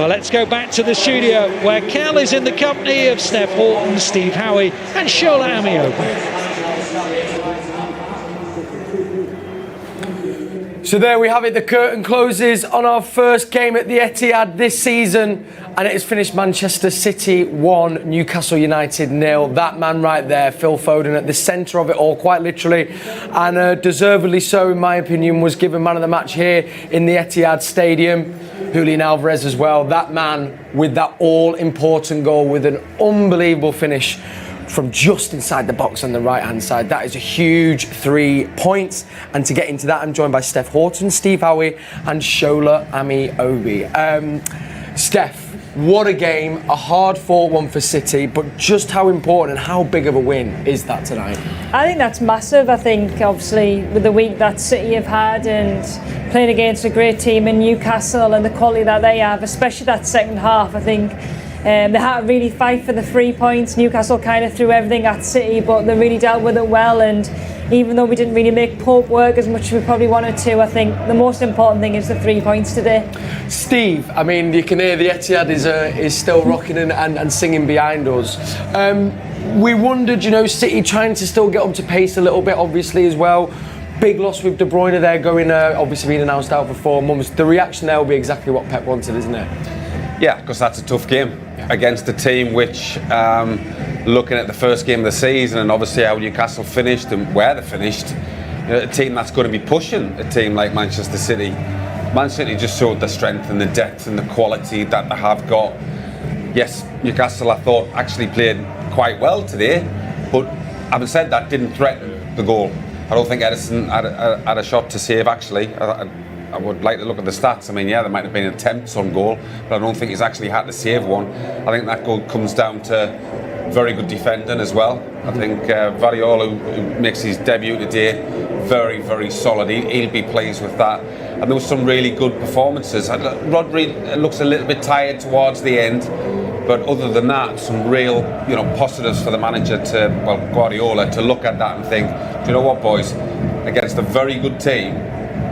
Well, let's go back to the studio where Cel is in the company of Steph Houghton, Steve Howey and Shola Ameobi. So there we have it, the curtain closes on our first game at the Etihad this season, and it has finished Manchester City 1, Newcastle United 0. That man right there, Phil Foden, at the centre of it all, quite literally, and deservedly so in my opinion, was given man of the match here in the Etihad Stadium. Julian Alvarez as well, that man with that all-important goal with an unbelievable finish from just inside the box on the right-hand side. That is a huge 3 points. And to get into that, I'm joined by Steph Houghton, Steve Howey and Shola Ameobi. Steph, what a game, a hard-fought one for City, but just how important and how big of a win is that tonight? I think that's massive. I think, obviously, with the week that City have had and playing against a great team in Newcastle and the quality that they have, especially that second half, I think they had to really fight for the 3 points. Newcastle kind of threw everything at City, but they really dealt with it well. And even though we didn't really make Pope work as much as we probably wanted to, I think the most important thing is the 3 points today. Steve, I mean, you can hear the Etihad is still rocking and singing behind us. We wondered, City trying to still get up to pace a little bit, obviously, as well. Big loss with De Bruyne there going, obviously being announced out for 4 months. The reaction there will be exactly what Pep wanted, isn't it? Yeah, because that's a tough game against a team which, looking at the first game of the season and obviously how Newcastle finished and where they finished, a team that's going to be pushing a team like Manchester City. Man City just showed the strength and the depth and the quality that they have got. Yes, Newcastle, I thought, actually played quite well today, but having said that, didn't threaten the goal. I don't think Edison had a shot to save, actually. I would like to look at the stats. I mean, yeah, there might have been attempts on goal, but I don't think he's actually had to save one. I think that goal comes down to very good defending as well. I think Guardiola, who makes his debut today, very, very solid. He'll be pleased with that. And there was some really good performances. Rodri looks a little bit tired towards the end, but other than that, some real, positives for the manager Guardiola to look at that and think, do you know what, boys? Against a very good team,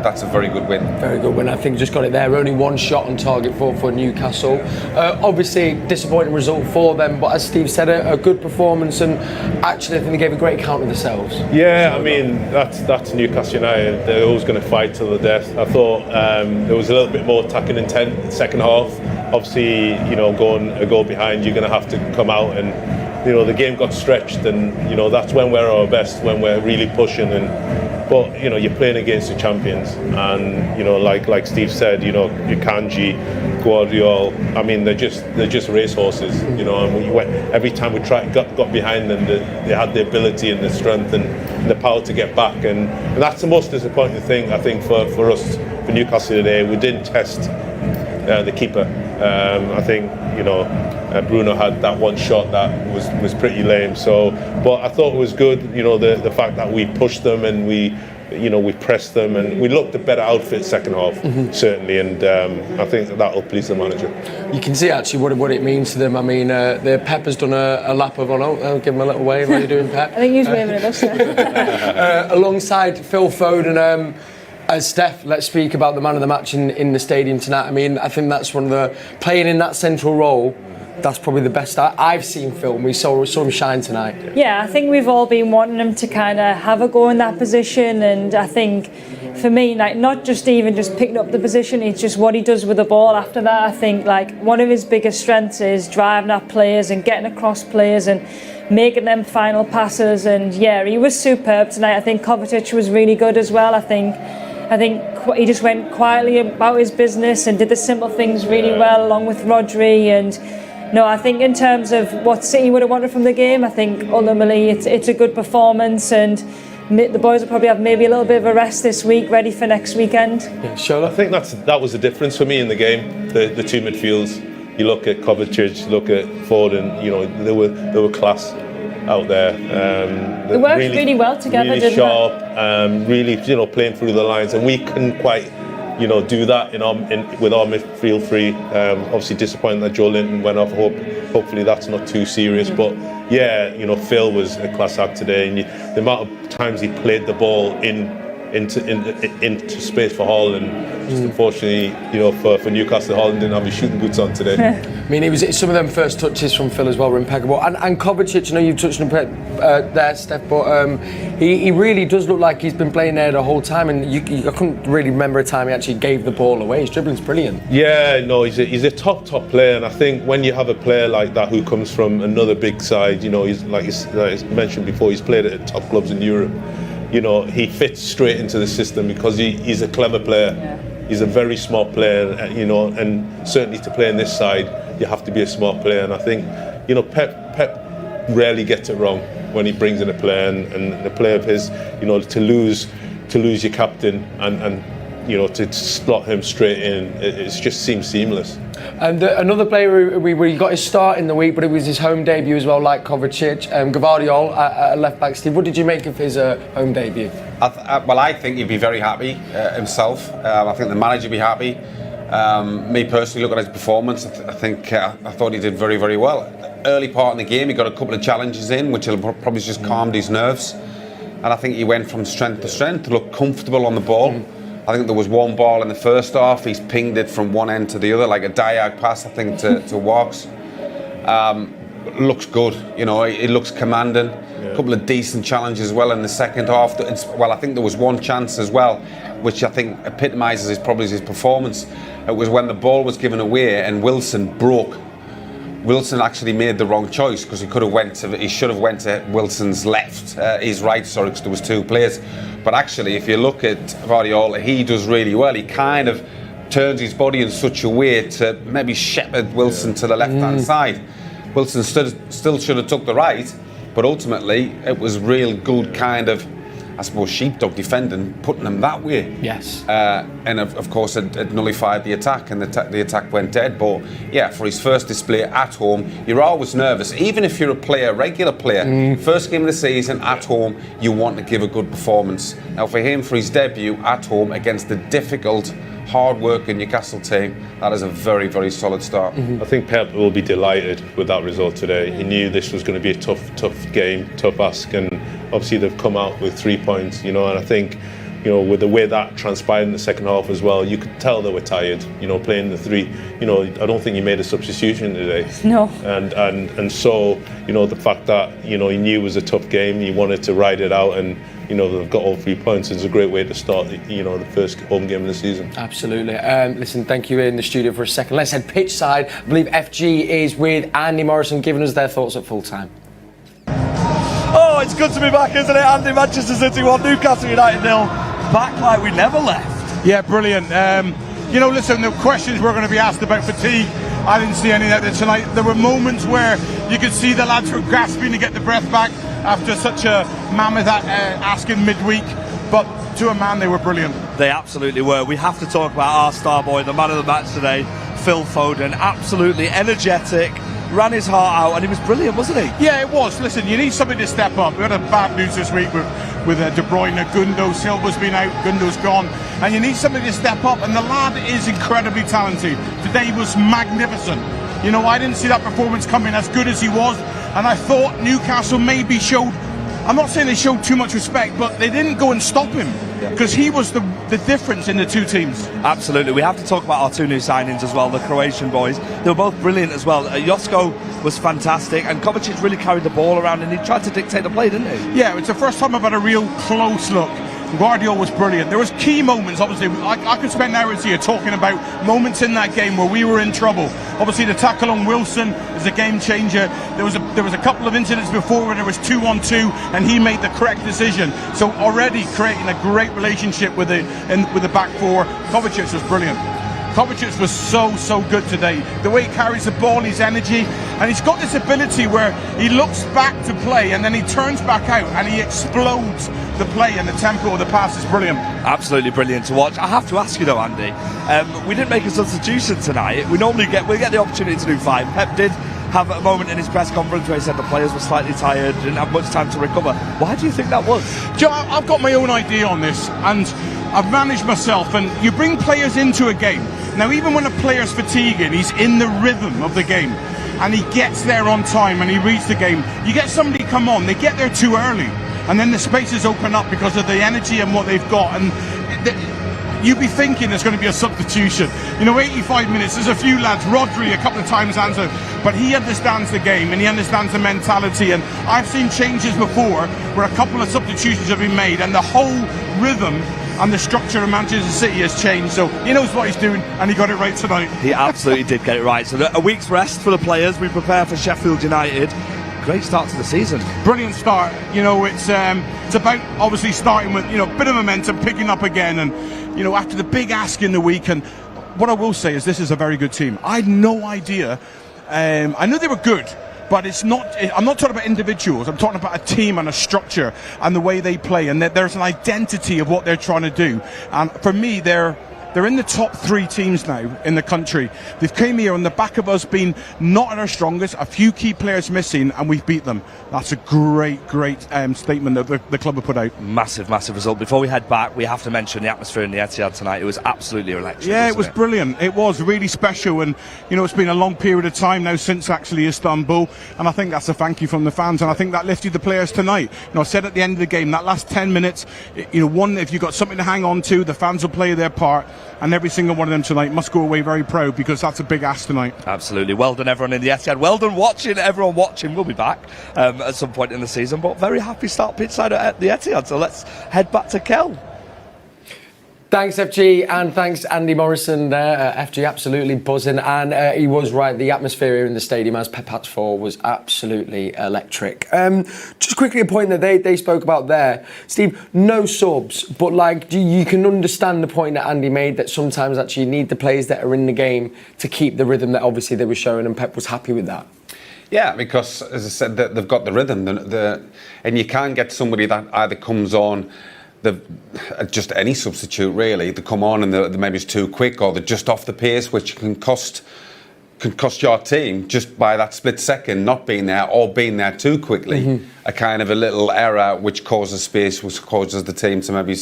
that's a very good win. Very good win. I think just got it there. Only one shot on target for Newcastle. Obviously, disappointing result for them, but as Steve said, a good performance, and actually I think they gave a great account of themselves. Yeah, I mean, that's Newcastle United. They're always going to fight till the death. I thought there was a little bit more attacking intent in the second half. Obviously, going a goal behind, you're going to have to come out and, the game got stretched, and, that's when we're our best, when we're really pushing. But you're playing against the champions, and like Steve said, Kanji, Guardiola. I mean, they're just racehorses. And every time we got behind them, they had the ability and the strength and the power to get back, and that's the most disappointing thing I think for us, for Newcastle today. We didn't test the keeper. I think Bruno had that one shot that was pretty lame. So, but I thought it was good. The fact that we pushed them and we pressed them, and we looked a better outfit second half, certainly. And I think that'll please the manager. You can see actually what it means to them. I mean, the Pep has done a lap of honour. I'll give him a little wave. How are you doing, Pep? I think he's waving at us. Alongside Phil Foden. As Steph, let's speak about the man of the match in the stadium tonight. I mean, I think that's one of the, playing in that central role, that's probably the best I've seen Phil. We saw him shine tonight. Yeah, I think we've all been wanting him to kind of have a go in that position, and I think for me, not just picking up the position, it's just what he does with the ball after that. I think one of his biggest strengths is driving at players and getting across players and making them final passes, and yeah, he was superb tonight. I think Kovacic was really good as well. I think he just went quietly about his business and did the simple things really well, along with Rodri. And no, I think in terms of what City would have wanted from the game, I think ultimately it's a good performance, and the boys will probably have maybe a little bit of a rest this week, ready for next weekend. Yeah, sure. I think that was the difference for me in the game. The two midfields. You look at Kovacic, look at Foden. They were class out there. They worked really well together, really didn't sharp, really playing through the lines, and we couldn't quite do that with our midfield three. Obviously disappointing that Joe Linton went off. Hopefully that's not too serious, but yeah, Phil was a class act today, and the amount of times he played the ball in into space for Haaland. Just unfortunately, for Newcastle, Haaland didn't have his shooting boots on today. I mean, some of them first touches from Phil as well were impeccable. And Kovacic, I know you've touched on there, Steph, but he really does look like he's been playing there the whole time. And I couldn't really remember a time he actually gave the ball away. His dribbling's brilliant. Yeah, no, he's a top player, and I think when you have a player like that who comes from another big side, he's like I mentioned before, he's played at top clubs in Europe. He fits straight into the system because he's a clever player. Yeah. He's a very smart player, and certainly to play in this side, you have to be a smart player. And I think, Pep rarely gets it wrong when he brings in a player, and a player of his, to lose your captain and to slot him straight in, it just seems seamless. And another player where he got his start in the week, but it was his home debut as well, like Kovacic, Guardiola at left back. Steve, what did you make of his home debut? I think he'd be very happy himself. I think the manager would be happy. Me personally, looking at his performance, I thought he did very, very well. Early part in the game, he got a couple of challenges in, which probably just calmed his nerves. And I think he went from strength to strength to look comfortable on the ball. I think there was one ball in the first half, he's pinged it from one end to the other, like a diag pass, I think, to Walks. Looks good, it looks commanding. Yeah. A couple of decent challenges as well in the second half. I think there was one chance as well, which I think epitomises probably his performance. It was when the ball was given away and Wilson broke. Wilson actually made the wrong choice because he should have went to Wilson's left, his right, sorry, because there was two players. But actually, if you look at Guardiola, he does really well. He kind of turns his body in such a way to maybe shepherd Wilson to the left-hand side. Wilson still should have took the right, but ultimately it was real good kind of, I suppose, sheepdog defending, putting them that way. Yes. And of course it nullified the attack, and the attack went dead. But yeah, for his first display at home, you're always nervous. Even if you're a regular player, first game of the season at home, you want to give a good performance. Now for him, for his debut at home against the difficult, hard-working Newcastle team, that is a very, very solid start. I think Pep will be delighted with that result today. He knew this was going to be a tough game, tough ask, and obviously they've come out with 3 points, and I think, with the way that transpired in the second half as well, you could tell they were tired, playing the three. I don't think he made a substitution today. No. And so, the fact that, he knew it was a tough game, he wanted to ride it out, and they've got all 3 points. It's a great way to start, the first home game of the season. Absolutely. Listen, thank you in the studio for a second. Let's head pitchside. I believe FG is with Andy Morrison, giving us their thoughts at full time. Oh, it's good to be back, isn't it, Andy? Manchester City 1, Newcastle United 0. Back like we never left. Yeah, brilliant. Listen, the questions we're going to be asked about fatigue, I didn't see any of that tonight. There were moments where you could see the lads were grasping to get the breath back after such a mammoth ask in midweek, but to a man, they were brilliant. They absolutely were. We have to talk about our star boy, the man of the match today, Phil Foden. Absolutely energetic, ran his heart out, and he was brilliant, wasn't he? Yeah, it was. Listen, you need somebody to step up. We had a bad news this week with De Bruyne, Gundo, Silva's been out, Gundo's gone, and you need somebody to step up, and the lad is incredibly talented. Today was magnificent. I didn't see that performance coming as good as he was, and I thought Newcastle maybe showed, I'm not saying they showed too much respect, but they didn't go and stop him, because he was the difference in the two teams. Absolutely. We have to talk about our two new signings as well, the Croatian boys. They were both brilliant as well. Josko was fantastic, and Kovacic really carried the ball around, and he tried to dictate the play, didn't he? Yeah, it's the first time I've had a real close look. Guardiola was brilliant. There was key moments, obviously. I could spend hours here talking about moments in that game where we were in trouble. Obviously, the tackle on Wilson is a game changer. There was a couple of incidents before where there was 2-on-2, and he made the correct decision. So already creating a great relationship with the back four. Kovacic was brilliant. Kovacic was so good today. The way he carries the ball, his energy, and he's got this ability where he looks back to play and then he turns back out and he explodes the play, and the tempo of the pass is brilliant. Absolutely brilliant to watch. I have to ask you though, Andy, we didn't make a substitution tonight. We get the opportunity to do 5. Pep did have a moment in his press conference where he said the players were slightly tired, didn't have much time to recover. Why do you think that was? Joe, I've got my own idea on this, and I've managed myself, and you bring players into a game. Now, even when a player's fatiguing, he's in the rhythm of the game, and he gets there on time, and he reads the game. You get somebody come on, they get there too early, and then the spaces open up because of the energy and what they've got, and you'd be thinking there's going to be a substitution. 85 minutes, there's a few lads, Rodri a couple of times answered, but he understands the game and he understands the mentality, and I've seen changes before where a couple of substitutions have been made and the whole rhythm and the structure of Manchester City has changed. So he knows what he's doing, and he got it right tonight. He absolutely did get it right. So a week's rest for the players. We prepare for Sheffield United. Great start to the season. Brilliant start. It's about obviously starting with a bit of momentum, picking up again, and after the big ask in the week. And what I will say is this is a very good team. I had no idea. I knew they were good, but I'm not talking about individuals. I'm talking about a team and a structure and the way they play, and there's an identity of what they're trying to do. And for me, they're in the top 3 teams now in the country. They've came here on the back of us being not at our strongest, a few key players missing, and we've beat them. That's a great statement that the club have put out. Massive result. Before we head back, we have to mention the atmosphere in the Etihad tonight. It was absolutely electric. Yeah, it was brilliant. It was really special, and it's been a long period of time now since actually Istanbul, and I think that's a thank you from the fans, and I think that lifted the players tonight. I said at the end of the game, that last 10 minutes, if you've got something to hang on to, the fans will play their part. And every single one of them tonight must go away very proud, because that's a big ask tonight. Absolutely. Well done, everyone in the Etihad. Well done everyone watching. We'll be back at some point in the season. But very happy start pitchside at the Etihad. So let's head back to Kel. Thanks, FG, and thanks, Andy Morrison there. FG absolutely buzzing, and he was right. The atmosphere here in the stadium, as Pep had for, was absolutely electric. Just quickly, a point that they spoke about there, Steve, no subs, but you can understand the point that Andy made, that sometimes actually you need the players that are in the game to keep the rhythm that obviously they were showing, and Pep was happy with that. Yeah, because, as I said, they've got the rhythm, and you can't get somebody that either comes on, just any substitute really, to come on and maybe it's too quick, or they're just off the pace, which can cost your team just by that split second not being there, or being there too quickly. A kind of a little error which causes space, which causes the team to maybe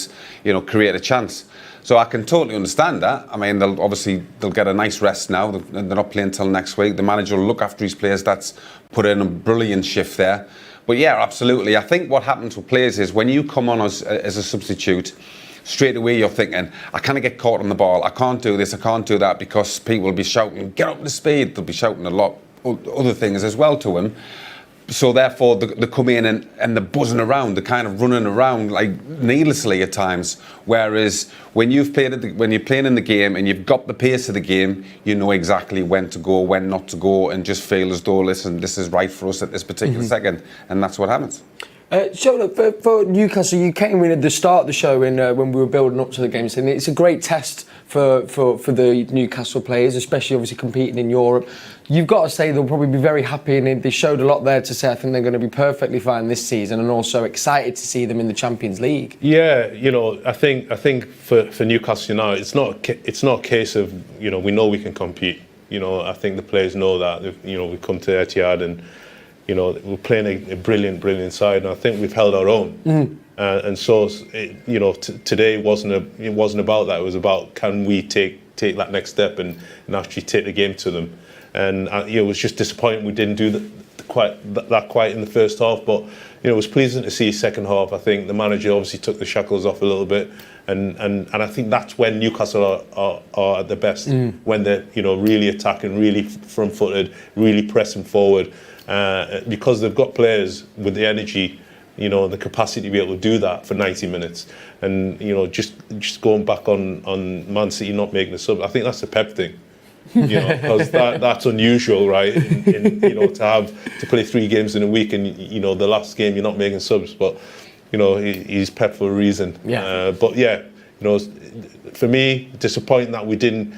create a chance. So I can totally understand that. I mean, they'll get a nice rest now. They're not playing until next week. The manager will look after his players. That's put in a brilliant shift there. But yeah, absolutely. I think what happens with players is when you come on as a substitute, straight away you're thinking, I can't get caught on the ball. I can't do this, I can't do that, because people will be shouting, get up to speed. They'll be shouting a lot other things as well to him. So therefore they come in and they're buzzing around, they're kind of running around needlessly at times. Whereas when you're playing in the game and you've got the pace of the game, you know exactly when to go, when not to go, and just feel as though, listen, this is right for us at this particular second, and that's what happens. Shola, for Newcastle, you came in at the start of the show when we were building up to the game, saying it's a great test for the Newcastle players, especially obviously competing in Europe. You've got to say they'll probably be very happy, and they showed a lot there to say I think they're going to be perfectly fine this season, and also excited to see them in the Champions League. Yeah, I think for Newcastle United, it's not a case of we know we can compete. I think the players know that. We come to Etihad and. We're playing a brilliant side, and I think we've held our own. And so, today it wasn't about that. It was about, can we take that next step and actually take the game to them. And it was just disappointing we didn't do that quite in the first half. But it was pleasing to see second half. I think the manager obviously took the shackles off a little bit, and I think that's when Newcastle are at their best, when they're really attacking, really front-footed, really pressing forward. Because they've got players with the energy, the capacity to be able to do that for 90 minutes, and just going back on Man City not making the sub. I think that's a Pep thing, because that's unusual, right? To play 3 games in a week, and the last game you're not making subs, but he's Pep for a reason. Yeah. But yeah, for me, disappointing that we didn't,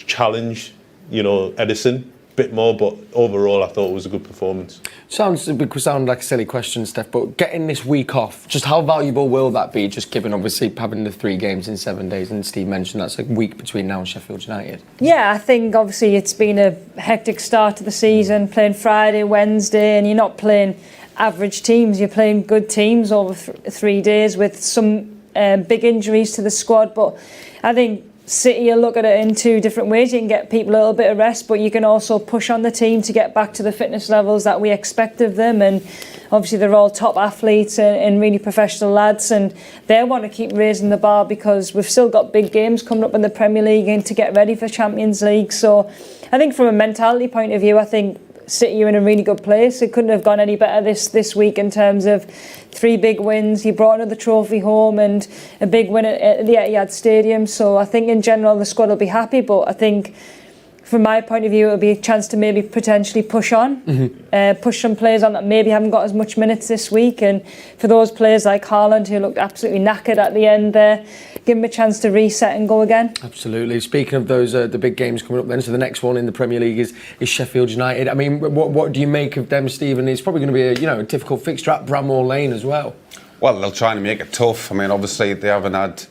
challenge, Edison. Bit more, but overall I thought it was a good performance. It could sound like a silly question, Steph, but getting this week off, just how valuable will that be, just given obviously having the 3 games in 7 days, and Steve mentioned that's a week between now and Sheffield United. Yeah, I think obviously it's been a hectic start to the season, playing Friday, Wednesday, and you're not playing average teams, you're playing good teams over 3 days with some big injuries to the squad. But I think City will look at it in two different ways. You can get people a little bit of rest, but you can also push on the team to get back to the fitness levels that we expect of them. And obviously they're all top athletes and really professional lads, and they want to keep raising the bar because we've still got big games coming up in the Premier League and to get ready for Champions League. So I think from a mentality point of view, I think City are in a really good place. It couldn't have gone any better this week in terms of 3 big wins. You brought another trophy home and a big win at the Etihad Stadium. So I think in general the squad will be happy, but I think from my point of view it'll be a chance to maybe potentially push on, push some players on that maybe haven't got as much minutes this week, and for those players like Haaland who looked absolutely knackered at the end there, give them a chance to reset and go again. Absolutely. Speaking of those, the big games coming up then, so the next one in the Premier League is Sheffield United. I mean, what do you make of them, Stephen? It's probably going to be a difficult fixture at Bramall Lane as well. Well, they'll try and make it tough. I mean, obviously they haven't had.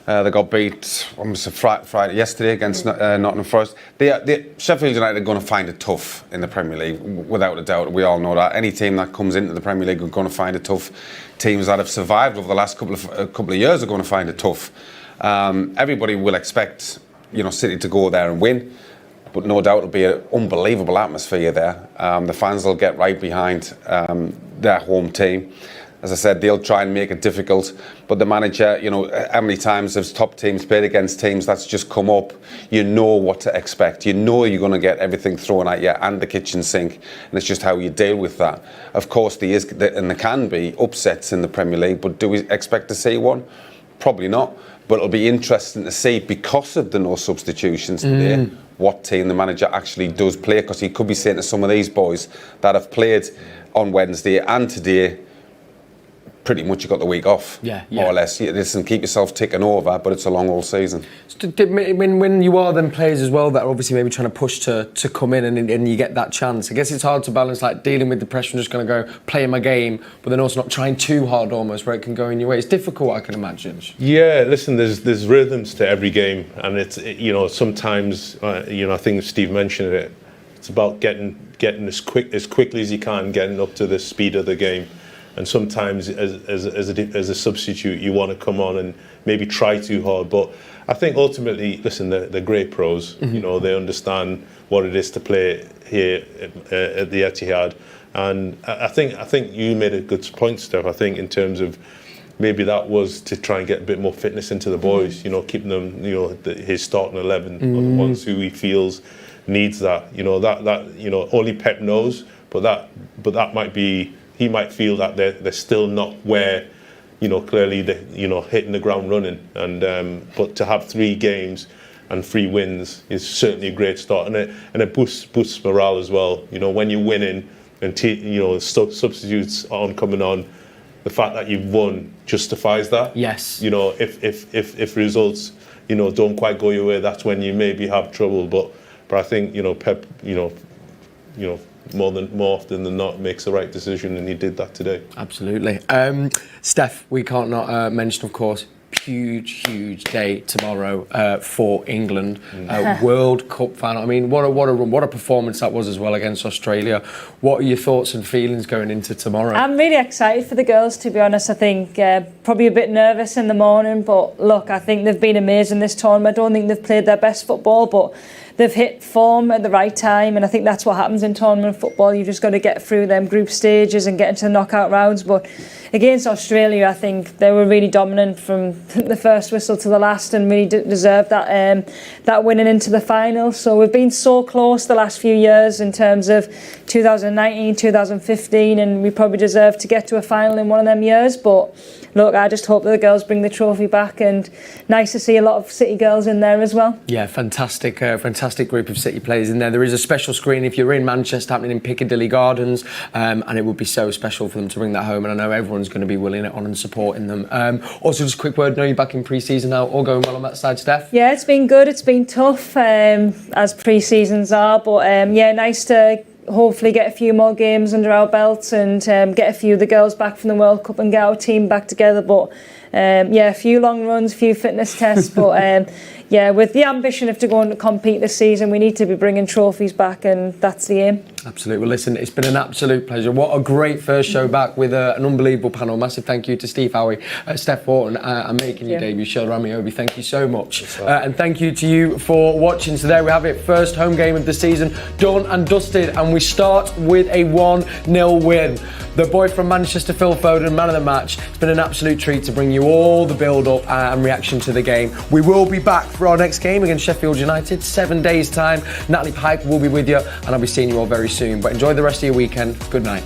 They got beat almost Friday yesterday against Nottingham Forest. Sheffield United are going to find it tough in the Premier League, without a doubt. We all know that. Any team that comes into the Premier League are going to find it tough. Teams that have survived over the last couple of years are going to find it tough. Everybody will expect, City to go there and win, but no doubt it'll be an unbelievable atmosphere there. The fans will get right behind their home team. As I said, they'll try and make it difficult, but the manager, how many times have top teams played against teams that's just come up? You know what to expect. You know you're going to get everything thrown at you and the kitchen sink, and it's just how you deal with that. Of course, there can be upsets in the Premier League, but do we expect to see one? Probably not, but it'll be interesting to see, because of the no substitutions today, what team the manager actually does play, because he could be saying to some of these boys that have played on Wednesday and today, pretty much you got the week off, more or less. Listen, keep yourself ticking over, but it's a long old season. When you are then players as well that are obviously maybe trying to push to come in and you get that chance, I guess it's hard to balance like dealing with the pressure and just going to go playing my game, but then also not trying too hard almost where it can go in your way. It's difficult, I can imagine. Yeah, listen, there's rhythms to every game, and sometimes I think Steve mentioned it. It's about getting as quickly as you can, getting up to the speed of the game. And sometimes, as a substitute, you want to come on and maybe try too hard. But I think ultimately, listen, they're great pros. They understand what it is to play here at the Etihad. And I think you made a good point, Steph. I think in terms of maybe that was to try and get a bit more fitness into the boys. Keeping them, his starting 11, or the ones who he feels needs that. That only Pep knows. But that might be. He might feel that they're still not where, clearly they're, hitting the ground running. And but to have 3 games and 3 wins is certainly a great start, and it boosts morale as well. When you're winning and substitutes aren't coming on, the fact that you've won justifies that. Yes. If results don't quite go your way, that's when you maybe have trouble. But I think Pep more often than not makes the right decision, and he did that today. Absolutely. Steph, we can't not mention, of course, huge day tomorrow for England. World Cup final. I mean, what a performance that was as well against Australia. What are your thoughts and feelings going into tomorrow? I'm really excited for the girls, to be honest. I think probably a bit nervous in the morning, but look, I think they've been amazing this tournament. I don't think they've played their best football, but they've hit form at the right time, and I think that's what happens in tournament football. You've just got to get through them group stages and get into the knockout rounds. But against Australia, I think they were really dominant from the first whistle to the last, and really deserved that winning into the final. So we've been so close the last few years in terms of 2019, 2015, and we probably deserve to get to a final in one of them years. But look, I just hope that the girls bring the trophy back, and nice to see a lot of City girls in there as well. Yeah, fantastic group of City players in there. There is a special screen if you're in Manchester, happening in Piccadilly Gardens, and it would be so special for them to bring that home, and I know everyone's going to be willing it on and supporting them. Also, just a quick word, know you're back in pre-season now, all going well on that side, Steph? Yeah, it's been good, it's been tough, as pre-seasons are, but nice to hopefully get a few more games under our belts and get a few of the girls back from the World Cup and get our team back together. But a few long runs, a few fitness tests, but with the ambition of to go and compete this season, we need to be bringing trophies back, and that's the aim. Absolutely. Well, listen, it's been an absolute pleasure. What a great first show back with an unbelievable panel. Massive thank you to Steve Howey, Steph Houghton, and making your debut, Shola Ameobi. Thank you so much. And thank you to you for watching. So there we have it. First home game of the season done and dusted, and we start with a 1-0 win. The boy from Manchester, Phil Foden, man of the match. It's been an absolute treat to bring you all the build-up and reaction to the game. We will be back for our next game against Sheffield United, 7 days' time. Natalie Pike will be with you, and I'll be seeing you all very soon. But enjoy the rest of your weekend. Good night.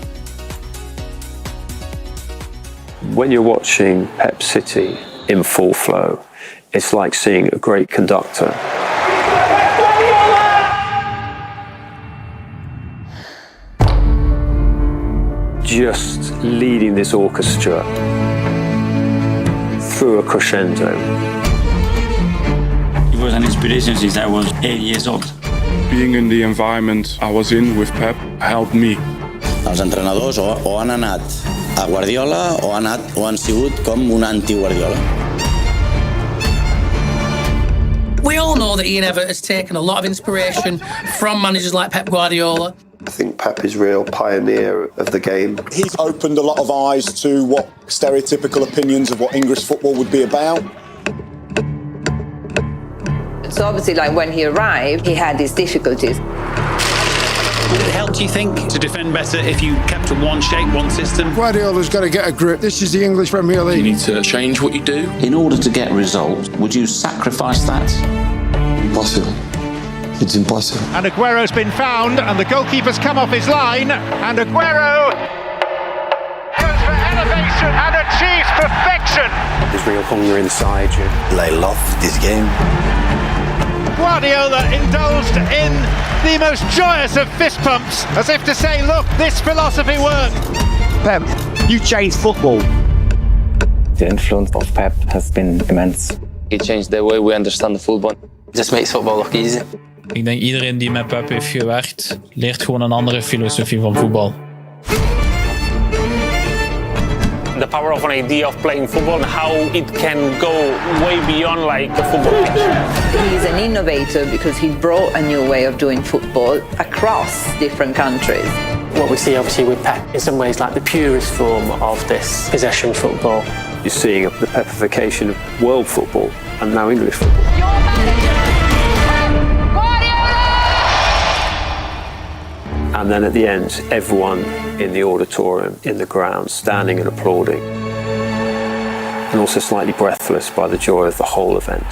When you're watching Pep City in full flow, it's like seeing a great conductor. Just leading this orchestra through a crescendo. It was an inspiration since I was 8 years old. Being in the environment I was in with Pep helped me. Els entrenadors o han anat a Guardiola o han sigut com un anti-Guardiola. We all know that Ian Evatt has taken a lot of inspiration from managers like Pep Guardiola. I think Pep is a real pioneer of the game. He's opened a lot of eyes to what stereotypical opinions of what English football would be about. So obviously, like when he arrived, he had these difficulties. Would it help, do you think, to defend better if you kept to one shape, one system? Guardiola's got to get a grip. This is the English Premier League. You need to change what you do. In order to get results, would you sacrifice that? Impossible. It's impossible. And Aguero's been found, and the goalkeeper's come off his line, and Aguero goes for elevation and achieves perfection. There's real hunger inside you. I love this game. Guardiola indulged in the most joyous of fist pumps, as if to say, look, this philosophy worked. Pep, you changed football. The influence of Pep has been immense. He changed the way we understand the football. It just makes football look easy. Ik denk iedereen die met Pep heeft gewerkt, leert gewoon een andere filosofie van voetbal. The power of an idea of playing football and how it can go way beyond like a football pitch. He's an innovator because he brought a new way of doing football across different countries. What we see obviously with Pep in some ways like the purest form of this possession football. You're seeing the pepification of world football and now English football. And then at the end, everyone in the auditorium, in the ground, standing and applauding, and also slightly breathless by the joy of the whole event.